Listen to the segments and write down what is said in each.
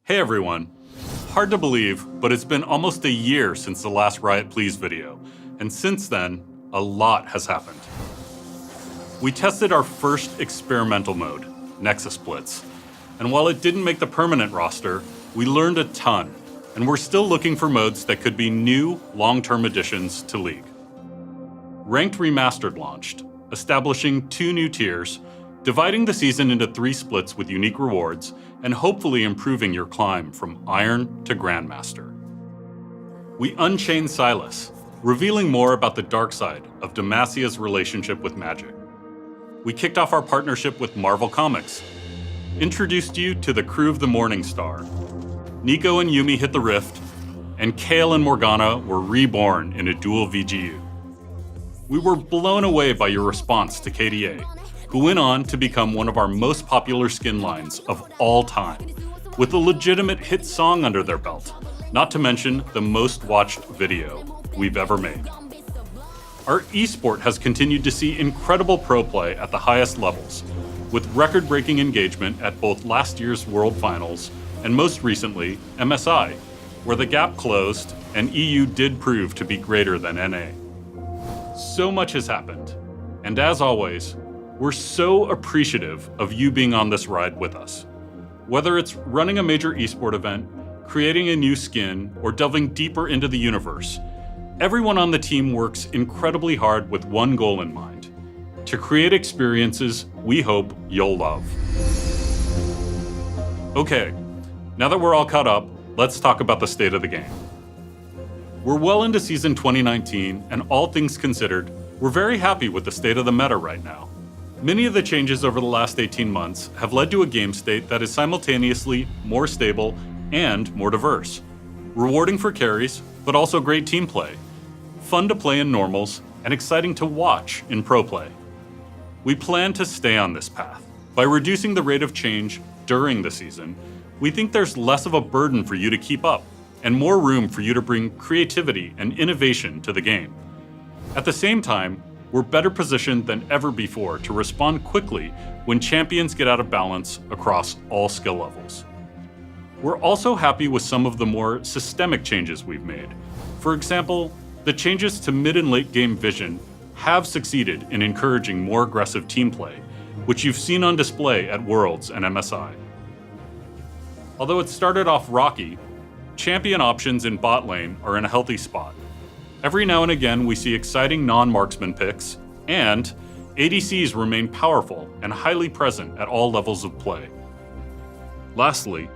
Hey everyone. Hard to believe, but it's been almost a year since the last Riot Please video, and since then, a lot has happened. We tested our first experimental mode, Nexus Splits, and while it didn't make the permanent roster, we learned a ton, and we're still looking for modes that could be new, long-term additions to League. Ranked Remastered launched, establishing 2 new tiers, dividing the season into 3 splits with unique rewards, and hopefully improving your climb from Iron to Grandmaster. We unchained Silas, revealing more about the dark side of Demacia's relationship with magic. We kicked off our partnership with Marvel Comics, introduced you to the crew of the Morning Star. Nico and Yumi hit the rift, and Kale and Morgana were reborn in a dual VGU. We were blown away by your response to KDA, who went on to become one of our most popular skin lines of all time, with a legitimate hit song under their belt, not to mention the most watched video we've ever made. Our esport has continued to see incredible pro play at the highest levels, with record-breaking engagement at both last year's World Finals and most recently, MSI, where the gap closed and EU did prove to be greater than NA. So much has happened, and as always, we're so appreciative of you being on this ride with us. Whether it's running a major esport event, creating a new skin, or delving deeper into the universe, everyone on the team works incredibly hard with one goal in mind: to create experiences we hope you'll love. Okay, now that we're all caught up, let's talk about the state of the game. We're well into season 2019, and all things considered, we're very happy with the state of the meta right now. Many of the changes over the last 18 months have led to a game state that is simultaneously more stable and more diverse. Rewarding for carries, but also great team play. Fun to play in normals, and exciting to watch in pro play. We plan to stay on this path. By reducing the rate of change during the season, we think there's less of a burden for you to keep up, and more room for you to bring creativity and innovation to the game. At the same time, we're better positioned than ever before to respond quickly when champions get out of balance across all skill levels. We're also happy with some of the more systemic changes we've made. For example, the changes to mid and late game vision have succeeded in encouraging more aggressive team play, which you've seen on display at Worlds and MSI. Although it started off rocky, champion options in bot lane are in a healthy spot. Every now and again, we see exciting non-marksman picks, and ADCs remain powerful and highly present at all levels of play. Lastly,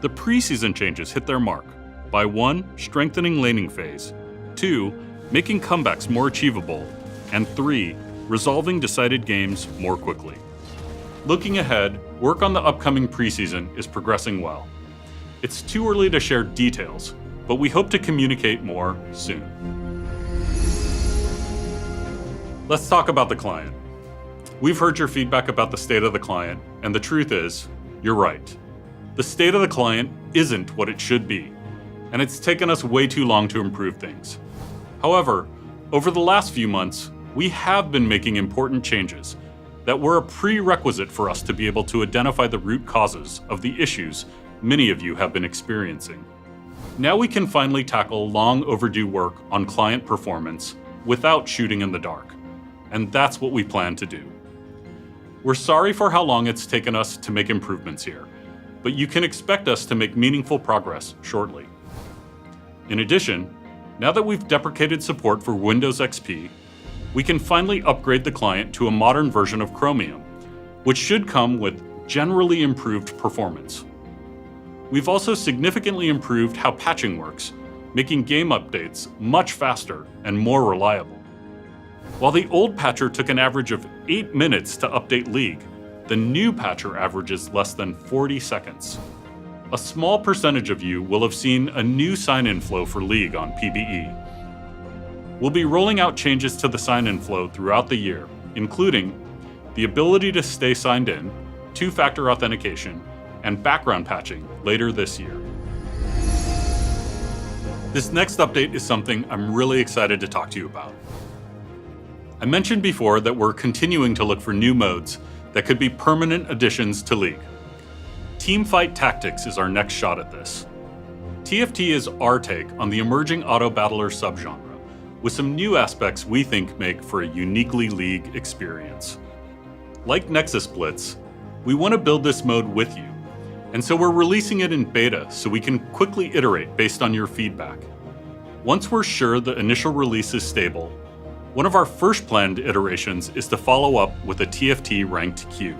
the preseason changes hit their mark by 1. Strengthening laning phase, 2. Making comebacks more achievable, and 3. Resolving decided games more quickly. Looking ahead, work on the upcoming preseason is progressing well. It's too early to share details, but we hope to communicate more soon. Let's talk about the client. We've heard your feedback about the state of the client, and the truth is, you're right. The state of the client isn't what it should be, and it's taken us way too long to improve things. However, over the last few months, we have been making important changes that were a prerequisite for us to be able to identify the root causes of the issues many of you have been experiencing. Now we can finally tackle long overdue work on client performance without shooting in the dark, and that's what we plan to do. We're sorry for how long it's taken us to make improvements here, but you can expect us to make meaningful progress shortly. In addition, now that we've deprecated support for Windows XP, we can finally upgrade the client to a modern version of Chromium, which should come with generally improved performance. We've also significantly improved how patching works, making game updates much faster and more reliable. While the old patcher took an average of 8 minutes to update League, the new patcher averages less than 40 seconds. A small percentage of you will have seen a new sign-in flow for League on PBE. We'll be rolling out changes to the sign-in flow throughout the year, including the ability to stay signed in, 2-factor authentication, and background patching later this year. This next update is something I'm really excited to talk to you about. I mentioned before that we're continuing to look for new modes that could be permanent additions to League. Teamfight Tactics is our next shot at this. TFT is our take on the emerging auto-battler subgenre, with some new aspects we think make for a uniquely League experience. Like Nexus Blitz, we want to build this mode with you, and so we're releasing it in beta so we can quickly iterate based on your feedback. Once we're sure the initial release is stable, one of our first planned iterations is to follow up with a TFT ranked queue.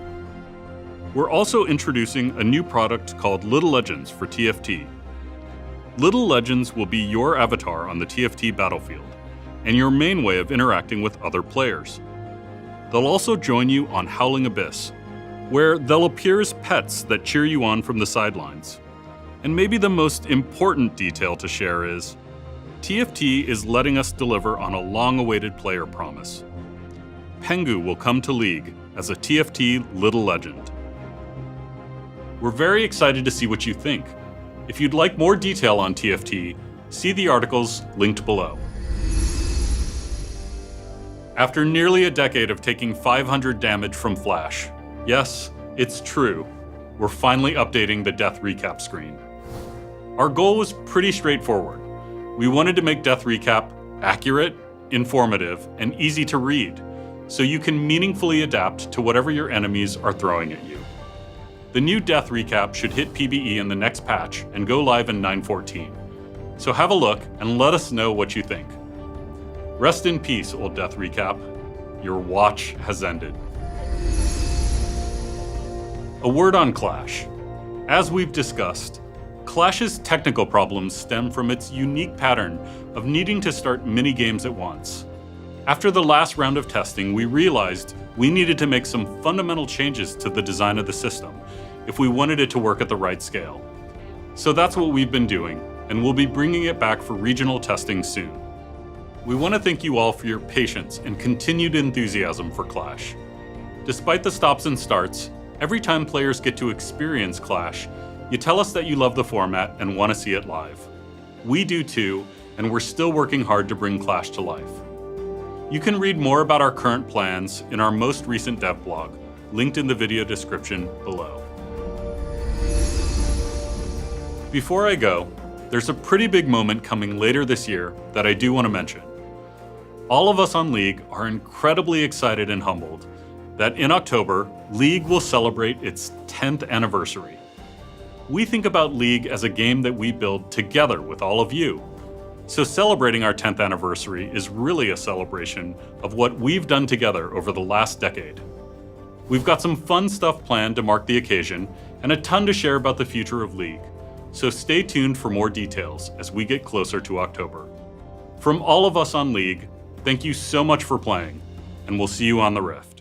We're also introducing a new product called Little Legends for TFT. Little Legends will be your avatar on the TFT battlefield, and your main way of interacting with other players. They'll also join you on Howling Abyss, where they'll appear as pets that cheer you on from the sidelines. And maybe the most important detail to share is, TFT is letting us deliver on a long-awaited player promise. Pengu will come to League as a TFT Little Legend. We're very excited to see what you think. If you'd like more detail on TFT, see the articles linked below. After nearly a decade of taking 500 damage from Flash, yes, it's true, we're finally updating the death recap screen. Our goal was pretty straightforward. We wanted to make death recap accurate, informative, and easy to read, so you can meaningfully adapt to whatever your enemies are throwing at you. The new death recap should hit PBE in the next patch and go live in 9.14. So have a look and let us know what you think. Rest in peace, old death recap. Your watch has ended. A word on Clash. As we've discussed, Clash's technical problems stem from its unique pattern of needing to start many games at once. After the last round of testing, we realized we needed to make some fundamental changes to the design of the system if we wanted it to work at the right scale. So that's what we've been doing, and we'll be bringing it back for regional testing soon. We want to thank you all for your patience and continued enthusiasm for Clash. Despite the stops and starts, every time players get to experience Clash, you tell us that you love the format and want to see it live. We do too, and we're still working hard to bring Clash to life. You can read more about our current plans in our most recent dev blog, linked in the video description below. Before I go, there's a pretty big moment coming later this year that I do want to mention. All of us on League are incredibly excited and humbled that in October, League will celebrate its 10th anniversary. We think about League as a game that we build together with all of you. So celebrating our 10th anniversary is really a celebration of what we've done together over the last decade. We've got some fun stuff planned to mark the occasion and a ton to share about the future of League. So stay tuned for more details as we get closer to October. From all of us on League, thank you so much for playing, and we'll see you on the Rift.